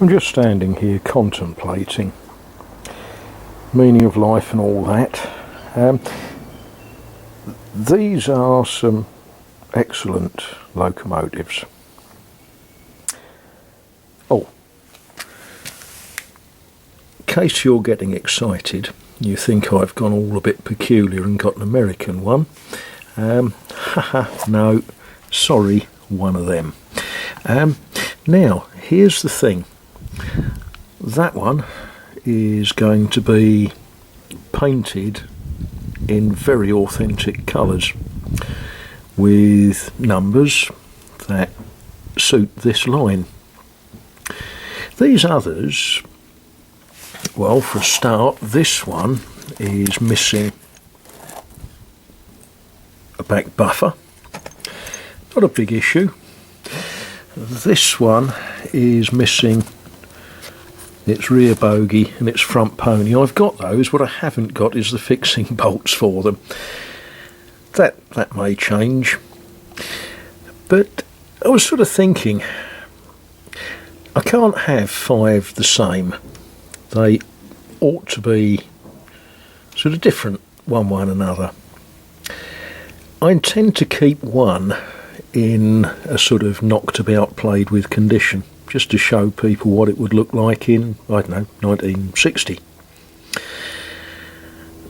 I'm just standing here contemplating meaning of life and all that. These are some excellent locomotives. Oh, in case you're getting excited, you think I've gone all a bit peculiar and got an American one. No, sorry, one of them. Now, here's the thing. That one is going to be painted in very authentic colours with numbers that suit this line. These others, well, for a start, this one is missing a back buffer. Not a big issue. This one is missing its rear bogie and its front pony. I've got those. What I haven't got is the fixing bolts for them. That may change. But I was sort of thinking, I can't have 5 the same. They ought to be sort of different one another. I intend to keep one in a sort of knocked about, played with condition, just to show people what it would look like in, I don't know, 1960.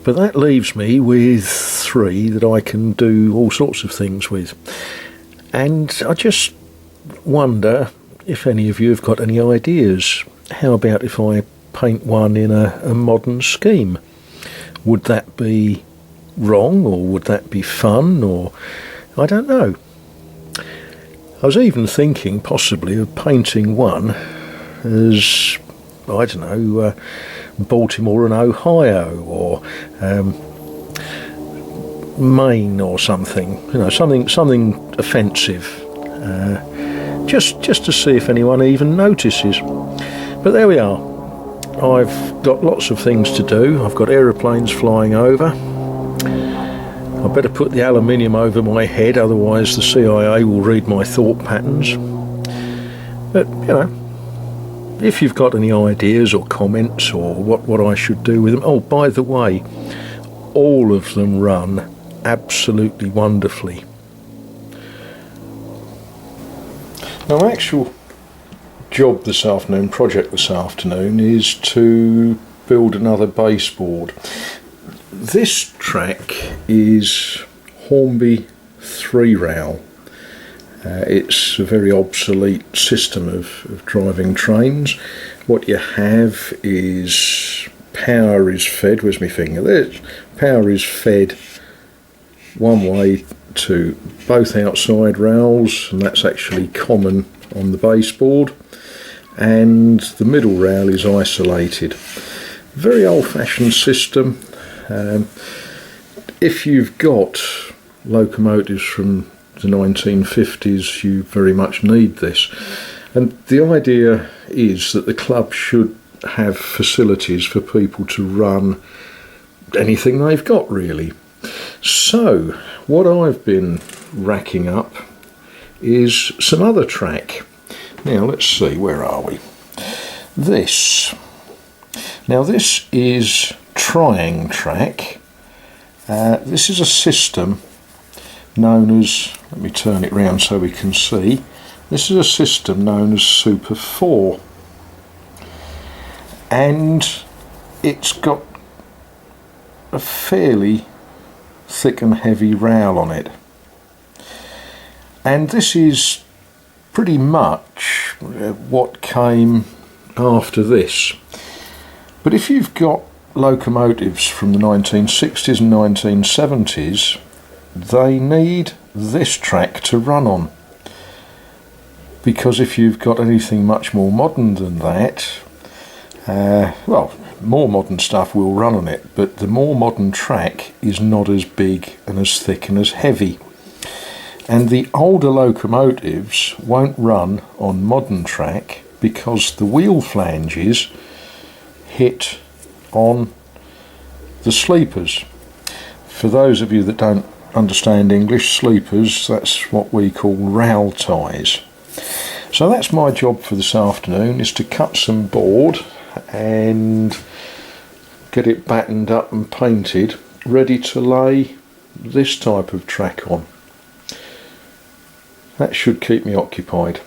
But that leaves me with 3 that I can do all sorts of things with. And I just wonder if any of you have got any ideas. How about if I paint one in a modern scheme? Would that be wrong, or would that be fun, or I don't know. I was even thinking possibly of painting one as, I don't know, Baltimore and Ohio, or Maine or something, you know, something offensive, just to see if anyone even notices. But there we are. I've got lots of things to do. I've got aeroplanes flying over. I better put the aluminium over my head, otherwise the CIA will read my thought patterns. But, you know, if you've got any ideas or comments or what I should do with them. Oh, by the way, all of them run absolutely wonderfully. Now, my actual job this afternoon, project this afternoon, is to build another baseboard. This track is Hornby 3-rail. It's a very obsolete system of driving trains. What you have is power is fed, where's my finger? There, power is fed one way to both outside rails, and that's actually common on the baseboard, and the middle rail is isolated. Very old-fashioned system. If you've got locomotives from the 1950s, you very much need this. And the idea is that the club should have facilities for people to run anything they've got, really. So, what I've been racking up is some other track. Now, let's see, where are we? This. Now, this is Triang track. This is a system known as, let me turn it round so we can see, this is a system known as Super 4, and it's got a fairly thick and heavy rail on it, and this is pretty much what came after this. But if you've got locomotives from the 1960s and 1970s, they need this track to run on, because if you've got anything much more modern than that, well, more modern stuff will run on it, but the more modern track is not as big and as thick and as heavy. And the older locomotives won't run on modern track because the wheel flanges hit on the sleepers. For those of you that don't understand English, sleepers, that's what we call rail ties. So that's my job for this afternoon, is to cut some board and get it battened up and painted, ready to lay this type of track on. That should keep me occupied.